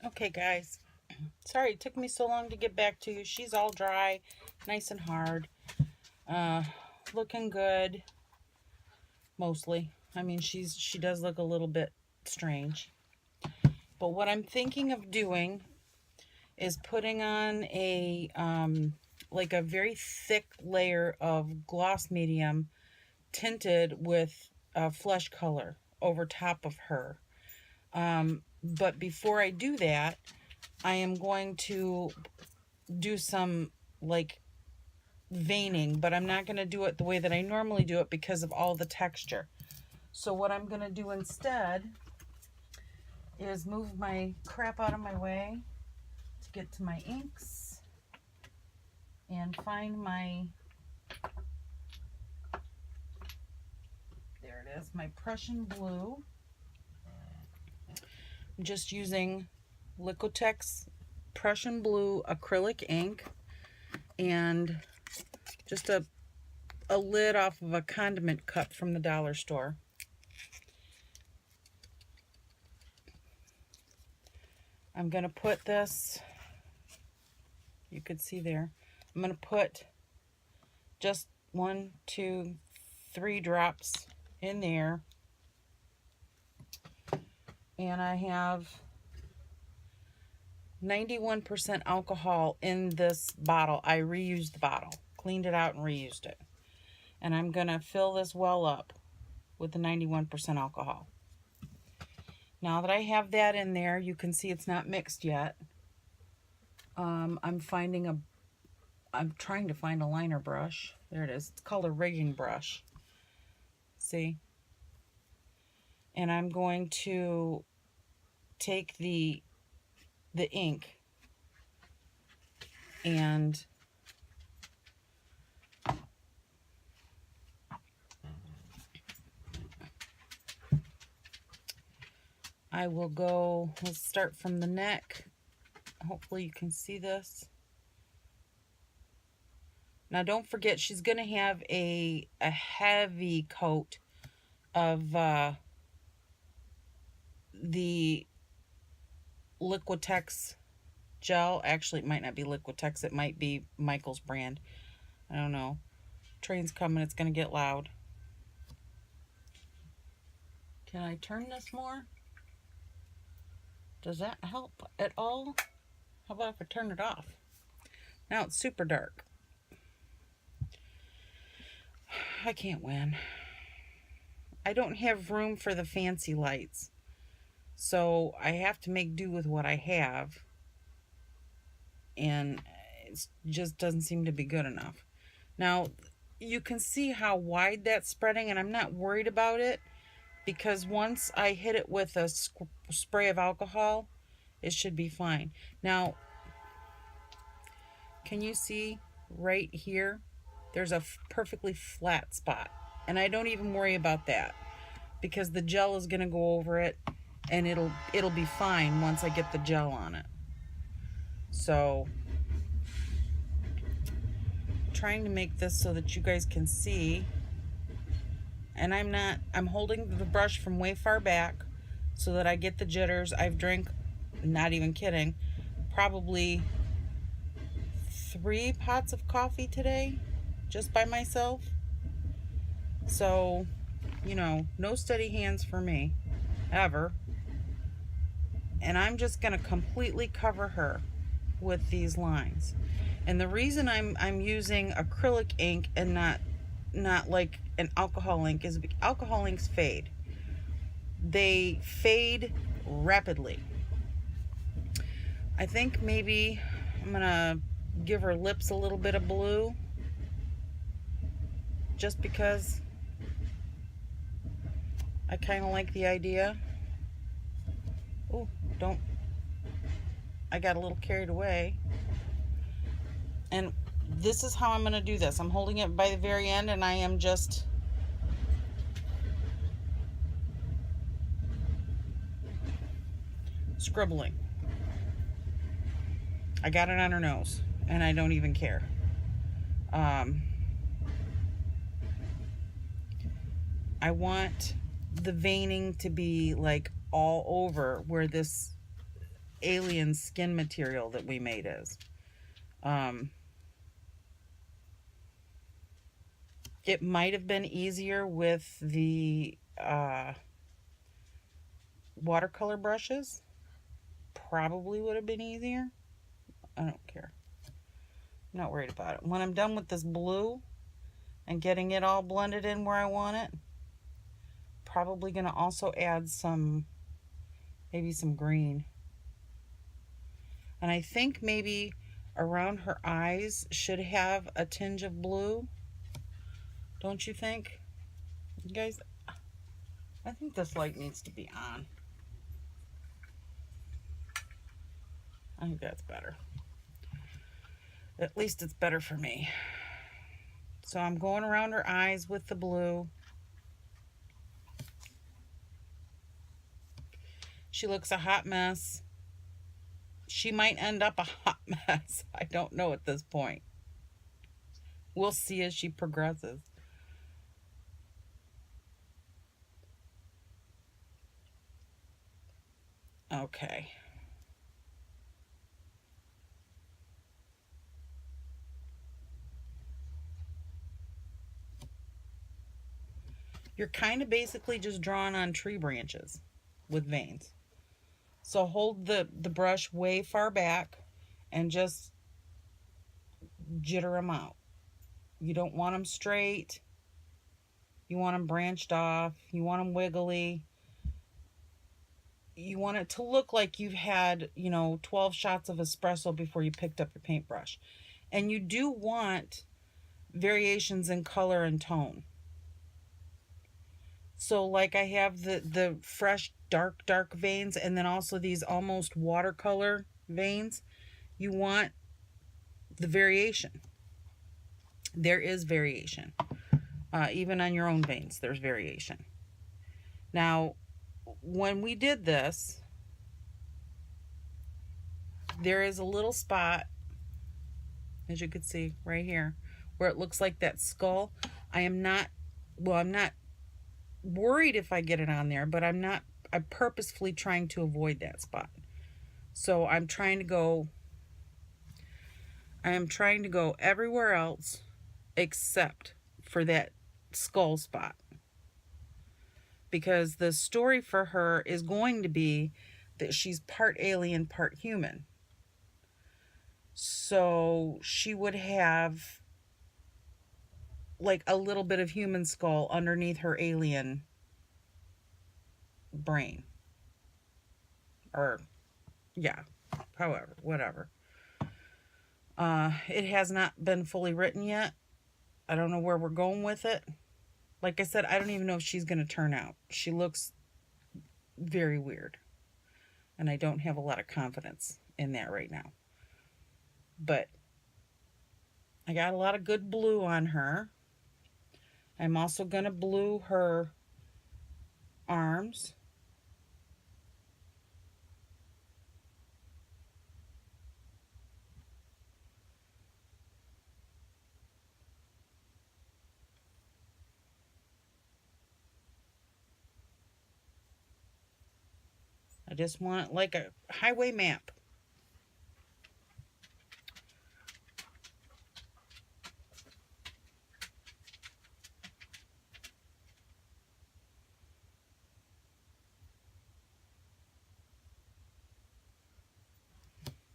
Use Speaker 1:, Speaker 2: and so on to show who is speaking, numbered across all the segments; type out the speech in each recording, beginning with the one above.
Speaker 1: Okay, guys. Sorry it took me so long to get back to you. She's all dry, nice and hard. Uh, Looking good, mostly. I mean, she does look a little bit strange. But what I'm thinking of doing is putting on like a very thick layer of gloss medium tinted with flesh color over top of her. But before I do that, I am going to do some like veining, but I'm not going to do it the way that I normally do it because of all the texture. So what I'm going to do instead is move my crap out of my way to get to my inks and find my, there it is, my Prussian blue. I'm just using Liquitex Prussian blue acrylic ink and just a lid off of a condiment cup from the dollar store. I'm going to put this, you could see there, I'm going to put just 1, 2, 3 drops in there. And I have 91% alcohol in this bottle. I reused the bottle, cleaned it out and reused it. And I'm going to fill this well up with the 91% alcohol. Now that I have that in there, you can see it's not mixed yet. I'm trying to find a liner brush. There it is. It's called a rigging brush. See? And I'm going to take the ink and I will go, let's start from the neck. Hopefully you can see this. Now don't forget, she's going to have a heavy coat of the Liquitex gel. Actually, it might not be Liquitex. It might be Michael's brand. I don't know. Train's coming. It's going to get loud. Can I turn this more? Does that help at all? How about if I turn it off? Now it's super dark. I can't win. I don't have room for the fancy lights. So I have to make do with what I have. And it just doesn't seem to be good enough. Now, you can see how wide that's spreading, and I'm not worried about it because once I hit it with a spray of alcohol, it should be fine. Now, can you see right here? There's a perfectly flat spot, and I don't even worry about that because the gel is going to go over it, and it'll be fine once I get the gel on it. So, trying to make this so that you guys can see, and I'm holding the brush from way far back so that I get the jitters. I've drank, not even kidding, probably 3 pots of coffee today just by myself. So, you know, no steady hands for me ever. And I'm just going to completely cover her with these lines. And the reason I'm using acrylic ink and not like an alcohol ink is alcohol inks fade. They fade rapidly. I think maybe I'm gonna give her lips a little bit of blue just because I kind of like the idea. Oh, I got a little carried away. And this is how I'm going to do this. I'm holding it by the very end, and I am just scribbling. I got it on her nose, and I don't even care. I want the veining to be like all over where this alien skin material that we made is. It might have been easier with the watercolor brushes. Probably would have been easier. I don't care. I'm not worried about it. When I'm done with this blue and getting it all blended in where I want it, probably going to also add some, maybe some green. And I think maybe around her eyes should have a tinge of blue. Don't you think? You guys, I think this light needs to be on. I think that's better. At least it's better for me. So I'm going around her eyes with the blue. She looks a hot mess. She might end up a hot mess. I don't know at this point. We'll see as she progresses. Okay. You're kind of basically just drawing on tree branches with veins. So hold the brush way far back and just jitter them out. You don't want them straight. You want them branched off. You want them wiggly. You want it to look like you've had, 12 shots of espresso before you picked up your paintbrush. And you do want variations in color and tone. So like I have the fresh dark veins, and then also these almost watercolor veins. You want the variation. There is variation. Even on your own veins, there's variation. Now, when we did this, there is a little spot, as you can see right here, where it looks like that skull. I'm not worried if I get it on there, but I'm purposefully trying to avoid that spot. So I am trying to go everywhere else except for that skull spot. Because the story for her is going to be that she's part alien, part human. So she would have like a little bit of human skull underneath her alien brain. Or, yeah, however, whatever. It has not been fully written yet. I don't know where we're going with it. Like I said, I don't even know if she's going to turn out. She looks very weird. And I don't have a lot of confidence in that right now. But I got a lot of good blue on her. I'm also going to blue her arms. I just want like a highway map.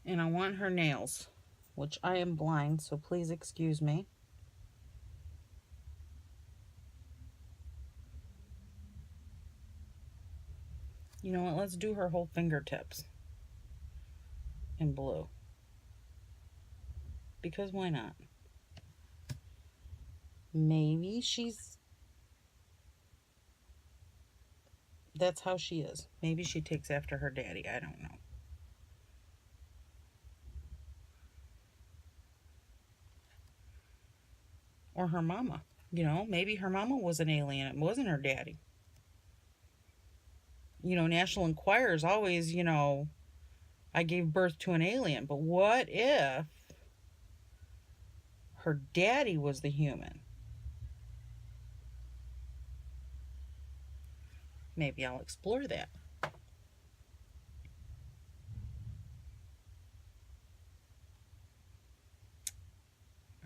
Speaker 1: And I want her nails, which I am blind, so please excuse me. You know what? Let's do her whole fingertips in blue. Because why not? Maybe that's how she is. Maybe she takes after her daddy. I don't know. Or her mama. Maybe her mama was an alien. It wasn't her daddy. National Enquirer's always, I gave birth to an alien. But what if her daddy was the human? Maybe I'll explore that.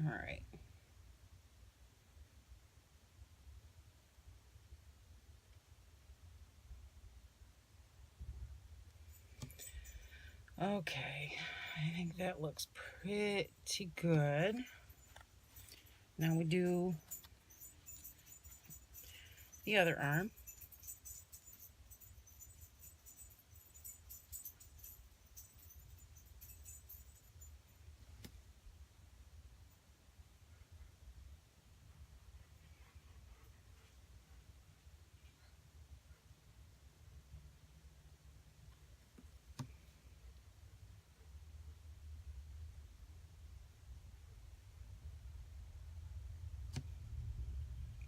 Speaker 1: All right. Okay, I think that looks pretty good. Now we do the other arm.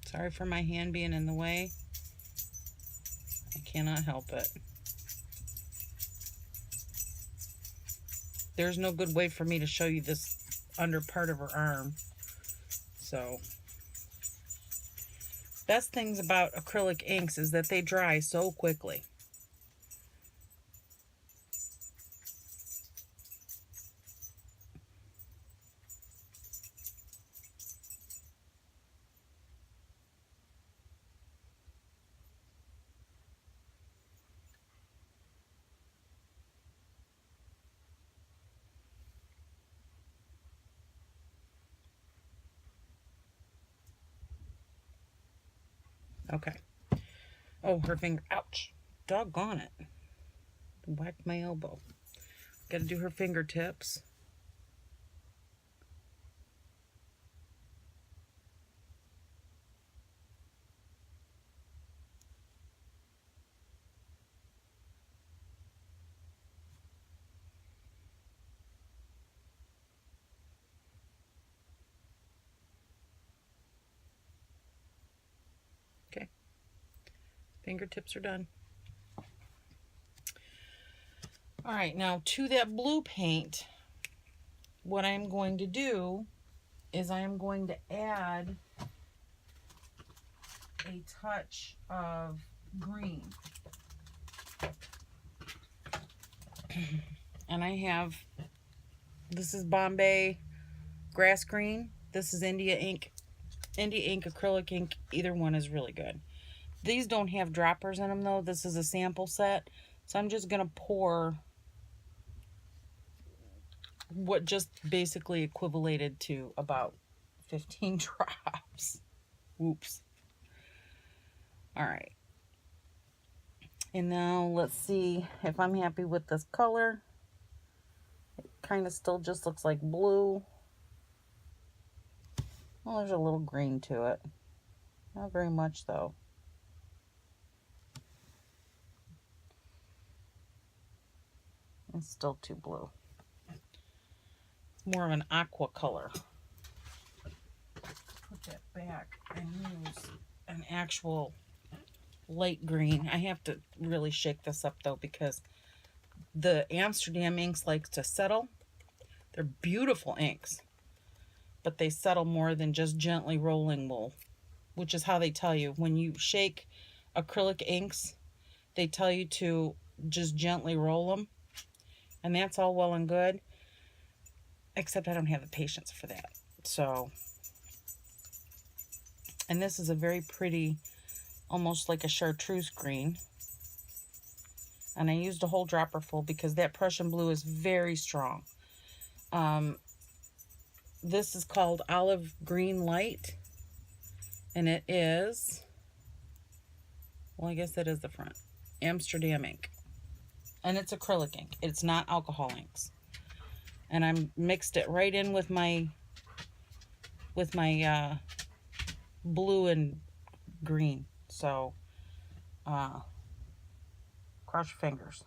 Speaker 1: Sorry for my hand being in the way. I cannot help it. There's no good way for me to show you this under part of her arm. So, best things about acrylic inks is that they dry so quickly. Okay. Oh, her finger. Ouch. Doggone it. Whacked my elbow. Gotta do her fingertips. Okay. Fingertips are done. All right, now to that blue paint, what I'm going to do is I am going to add a touch of green. And I have, this is Bombay grass green. This is India ink, acrylic ink. Either one is really good. These don't have droppers in them though. This is a sample set. So I'm just going to pour what just basically equivalated to about 15 drops. Whoops. All right. And now let's see if I'm happy with this color. It kind of still just looks like blue. Well, there's a little green to it. Not very much though. It's still too blue. More of an aqua color. Put that back and use an actual light green. I have to really shake this up though because the Amsterdam inks like to settle. They're beautiful inks, but they settle more than just gently rolling will, which is how they tell you. When you shake acrylic inks, they tell you to just gently roll them, and that's all well and good, except I don't have the patience for that. So, and this is a very pretty, almost like a chartreuse green. And I used a whole dropper full because that Prussian blue is very strong. This is called Olive Green Light. And it is, well, I guess that is the front, Amsterdam ink. And it's acrylic ink. It's not alcohol inks. And I mixed it right in with my blue and green. So, cross your fingers.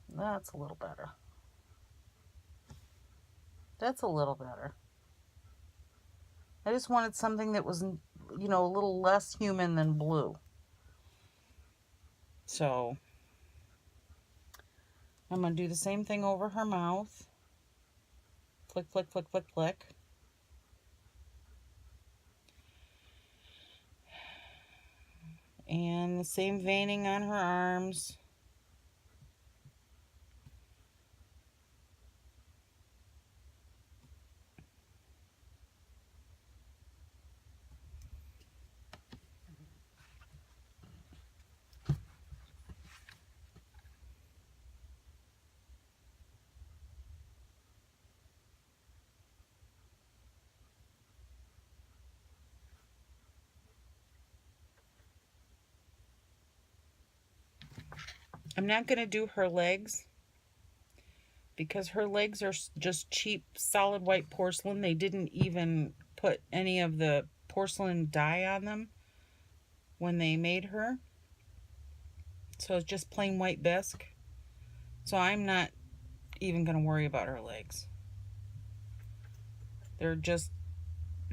Speaker 1: That's a little better. That's a little better. I just wanted something that was, you know, a little less human than blue. So, I'm going to do the same thing over her mouth. Flick, flick, flick, flick, flick. And the same veining on her arms. I'm not going to do her legs because her legs are just cheap solid white porcelain. They didn't even put any of the porcelain dye on them when they made her. So it's just plain white bisque. So I'm not even going to worry about her legs. They're just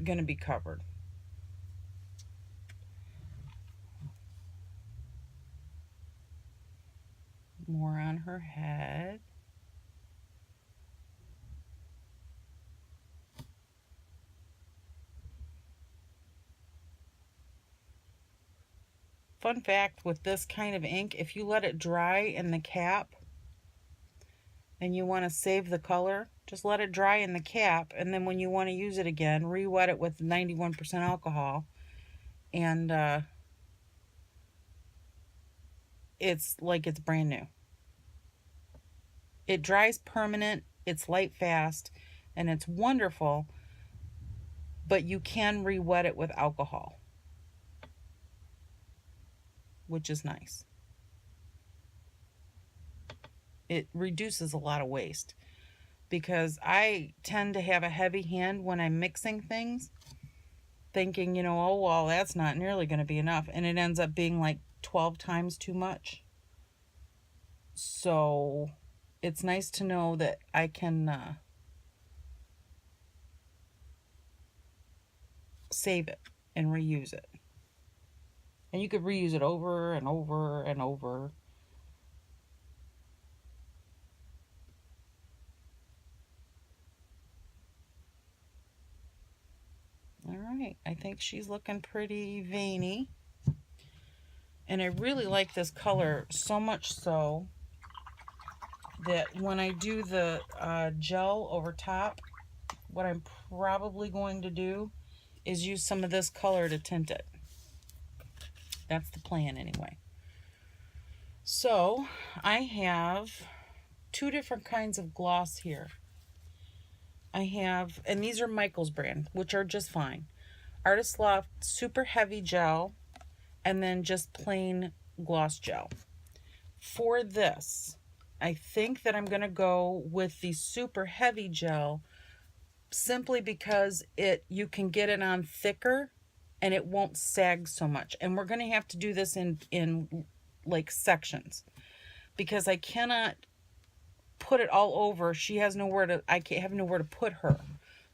Speaker 1: going to be covered. More on her head. Fun fact with this kind of ink, if you let it dry in the cap and you want to save the color, just let it dry in the cap, and then when you want to use it again, re-wet it with 91% alcohol, and it's like it's brand new. It dries permanent, it's light fast, and it's wonderful, but you can re-wet it with alcohol, which is nice. It reduces a lot of waste because I tend to have a heavy hand when I'm mixing things, thinking, oh, well, that's not nearly going to be enough, and it ends up being like 12 times too much. So it's nice to know that I can save it and reuse it. And you could reuse it over and over and over. All right, I think she's looking pretty veiny. And I really like this color, so much so that when I do the gel over top, what I'm probably going to do is use some of this color to tint it. That's the plan anyway. So I have two different kinds of gloss here. I have, and these are Michael's brand, which are just fine. Artist Loft Super Heavy Gel, and then just plain gloss gel. For this, I think that I'm going to go with the Super Heavy Gel simply because you can get it on thicker and it won't sag so much. And we're going to have to do this in like sections because I cannot put it all over. She has nowhere to, I can't have nowhere to put her.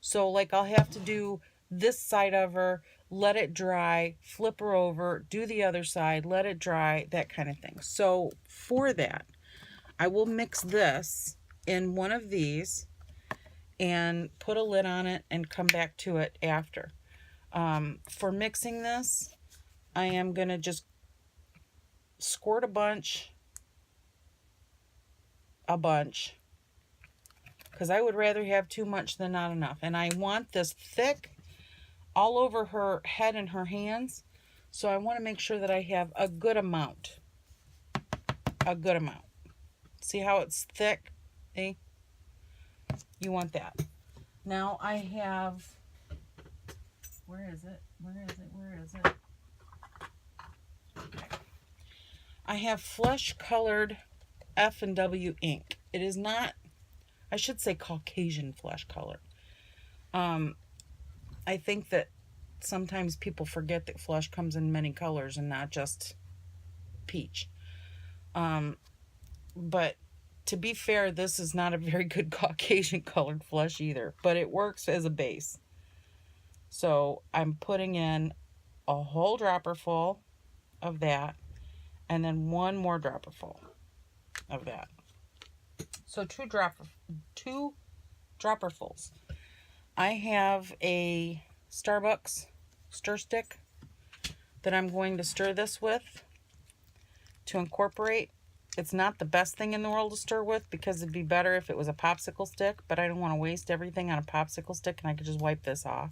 Speaker 1: So like I'll have to do this side of her, let it dry, flip her over, do the other side, let it dry, that kind of thing. So for that, I will mix this in one of these and put a lid on it and come back to it after. For mixing this, I am going to just squirt a bunch, because I would rather have too much than not enough. And I want this thick all over her head and her hands. So I want to make sure that I have a good amount. A good amount. See how it's thick? Eh? You want that. Now I have, where is it? Okay. I have flesh colored F&W ink. It is not, I should say Caucasian flesh colored. I think that sometimes people forget that flesh comes in many colors and not just peach. But to be fair, this is not a very good Caucasian colored flesh either, but it works as a base. So I'm putting in a whole dropper full of that and then one more dropper full of that. So two dropperfuls. I have a Starbucks stir stick that I'm going to stir this with to incorporate. It's not the best thing in the world to stir with because it'd be better if it was a popsicle stick, but I don't want to waste everything on a popsicle stick and I could just wipe this off.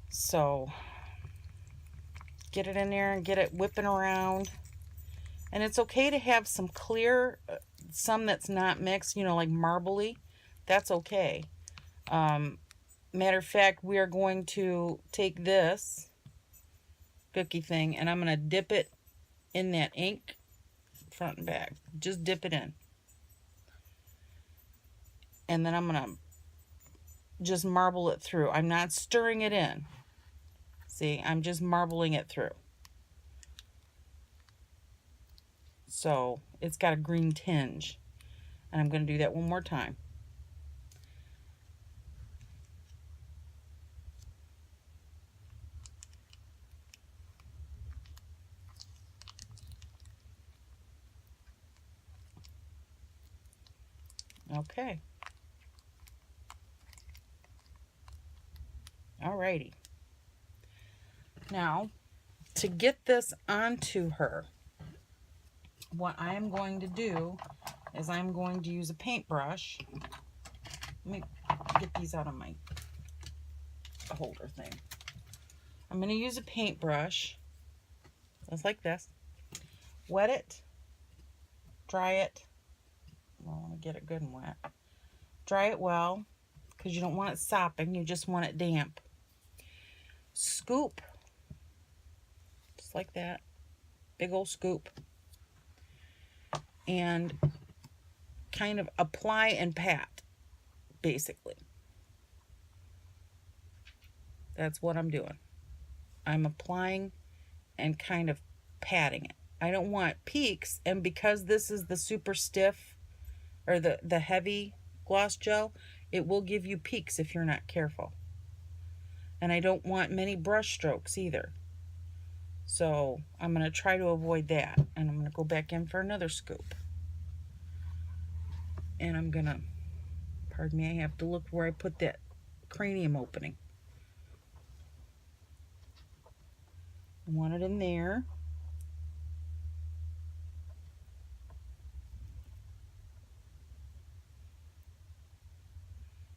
Speaker 1: So get it in there and get it whipping around. And it's okay to have some clear, some that's not mixed, like marbly. That's okay. Matter of fact, we are going to take this cookie thing and I'm going to dip it in that ink front and back. Just dip it in. And then I'm going to just marble it through. I'm not stirring it in. See, I'm just marbling it through. So it's got a green tinge. And I'm going to do that one more time. Okay. Alrighty. Now, to get this onto her, what I am going to do is I'm going to use a paintbrush. Let me get these out of my holder thing. I'm going to use a paintbrush, just like this. Wet it, dry it. Well, I want to get it good and wet. Dry it well, because you don't want it sopping. You just want it damp. Scoop, just like that. Big old scoop. And kind of apply and pat, basically. That's what I'm doing. I'm applying and kind of patting it. I don't want peaks, and because this is the super stiff or the heavy gloss gel, it will give you peaks if you're not careful. And I don't want many brush strokes either. So I'm going to try to avoid that. And I'm going to go back in for another scoop. And I'm going to, pardon me, I have to look where I put that cranium opening. I want it in there.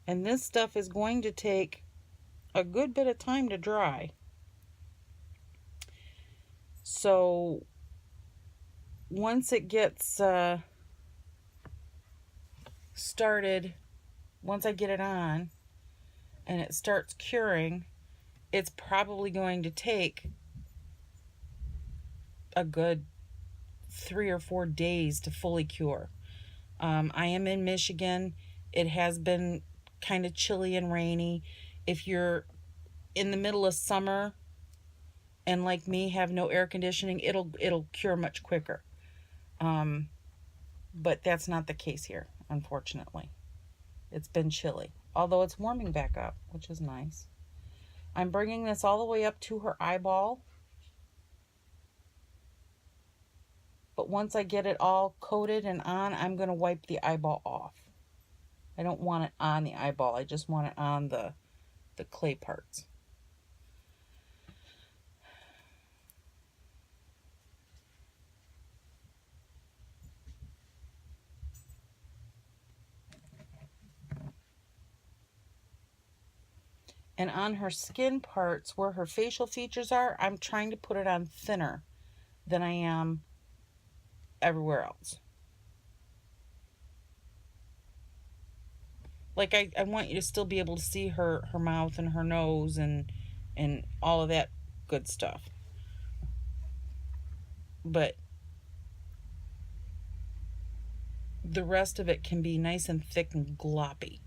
Speaker 1: And this stuff is going to take a good bit of time to dry. So once it gets started, once I get it on and it starts curing, it's probably going to take a good 3 or 4 days to fully cure. I am in Michigan. It has been kind of chilly and rainy. If you're in the middle of summer and like me have no air conditioning, it'll cure much quicker. But that's not the case here, unfortunately. It's been chilly, although it's warming back up, which is nice. I'm bringing this all the way up to her eyeball. But once I get it all coated and on, I'm going to wipe the eyeball off. I don't want it on the eyeball. I just want it on the clay parts. And on her skin parts, where her facial features are, I'm trying to put it on thinner than I am everywhere else. Like, I want you to still be able to see her mouth and her nose and all of that good stuff. But the rest of it can be nice and thick and gloppy.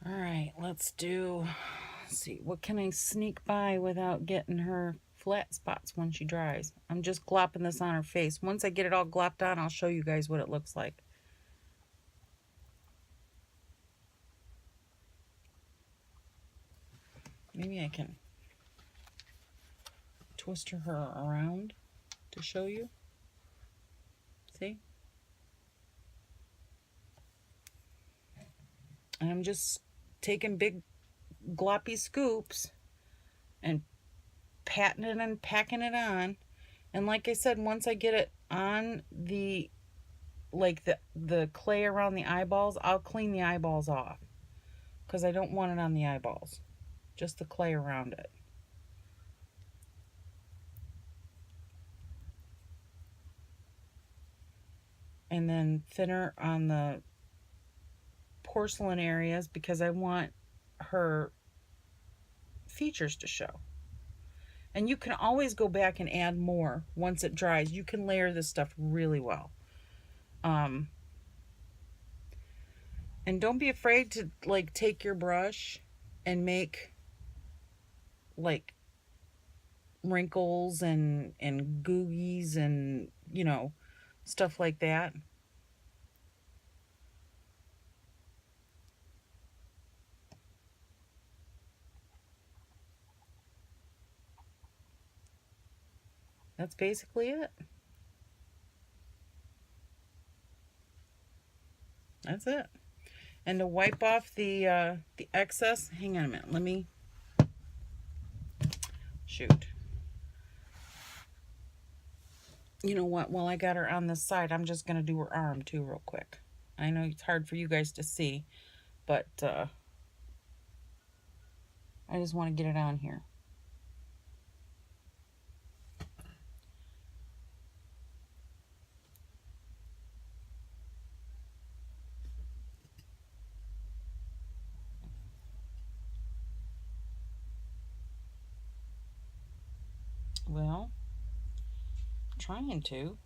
Speaker 1: All right, let's see, what can I sneak by without getting her flat spots when she dries? I'm just glopping this on her face. Once I get it all glopped on, I'll show you guys what it looks like. Maybe I can twist her around to show you. See? And I'm just taking big gloppy scoops and patting it and packing it on. And like I said, once I get it on the, like the clay around the eyeballs, I'll clean the eyeballs off. Because I don't want it on the eyeballs. Just the clay around it. And then thinner on the porcelain areas because I want her features to show. And you can always go back and add more once it dries. You can layer this stuff really well. And don't be afraid to like take your brush and make like wrinkles and googies and, you know, stuff like that. That's basically it. That's it. And to wipe off the excess, hang on a minute. Let me shoot. You know what? While I got her on this side, I'm just gonna do her arm too, real quick. I know it's hard for you guys to see, but I just want to get it on here. Well, trying to.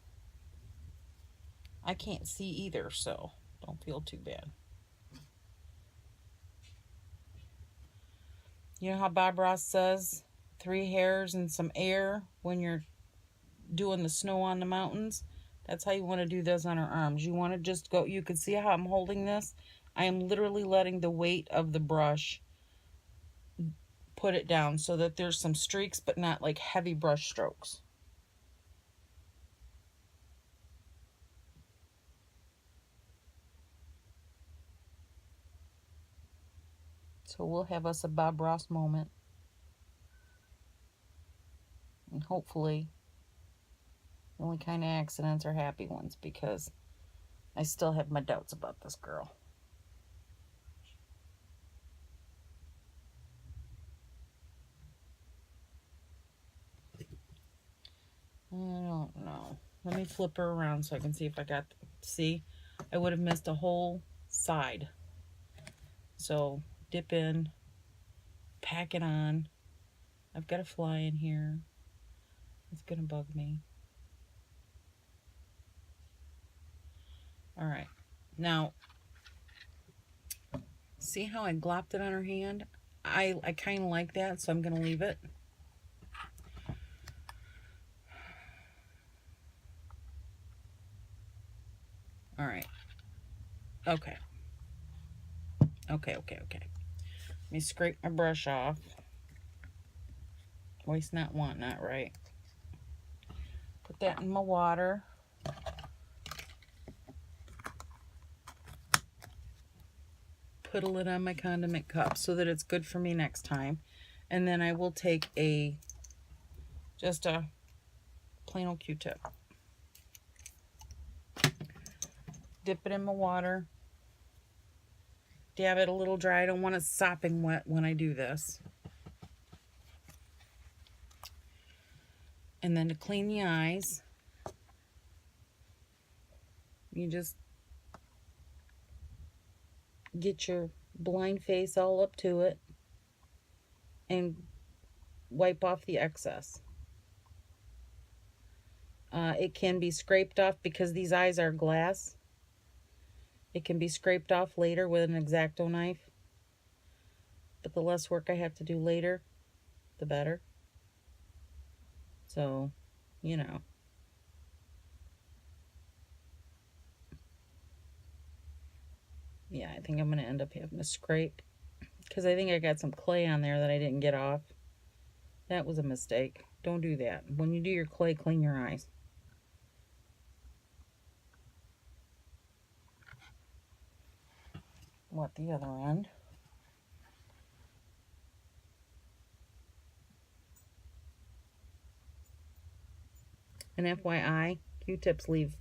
Speaker 1: I can't see either, so don't feel too bad. You know how Bob Ross says 3 hairs and some air when you're doing the snow on the mountains? That's how you want to do this on her arms. You want to just go, you can see how I'm holding this. I am literally letting the weight of the brush put it down so that there's some streaks, but not like heavy brush strokes. So we'll have us a Bob Ross moment. And hopefully the only kind of accidents are happy ones, because I still have my doubts about this girl. I don't know. Let me flip her around so I can see if I got, see, I would have missed a whole side. So dip in, pack it on. I've got a fly in here. It's gonna bug me. All right, now see how I glopped it on her hand? I kind of like that, so I'm gonna leave it. All right. Okay. Okay. Let me scrape my brush off. Waste not, want not, right? Put that in my water. Put a lid on my condiment cup so that it's good for me next time. And then I will take just a plain old Q-tip. Dip it in my water. Dab it a little dry. I don't want it sopping wet when I do this. And then to clean the eyes, you just get your blind face all up to it and wipe off the excess. It can be scraped off because these eyes are glass. It can be scraped off later with an X-Acto knife. But the less work I have to do later, the better. So, you know. Yeah, I think I'm going to end up having to scrape, because I think I got some clay on there that I didn't get off. That was a mistake. Don't do that. When you do your clay, clean your eyes. What, the other end? And FYI, Q-tips leave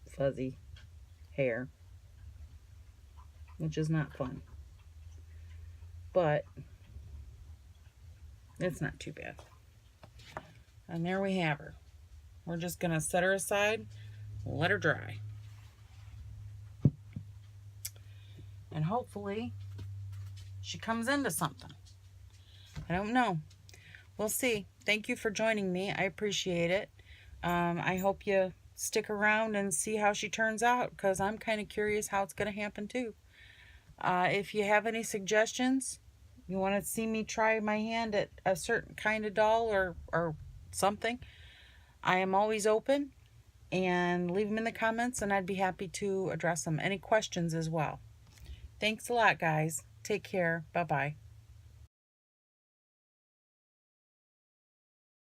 Speaker 1: fuzzy hair, which is not fun. But it's not too bad. And there we have her. We're just going to set her aside, let her dry. And hopefully she comes into something. I don't know. We'll see. Thank you for joining me. I appreciate it. I hope you stick around and see how she turns out, because I'm kind of curious how it's going to happen too. If you have any suggestions, you want to see me try my hand at a certain kind of doll or something, I am always open, and leave them in the comments and I'd be happy to address them. Any questions as well. Thanks a lot, guys. Take care. Bye-bye.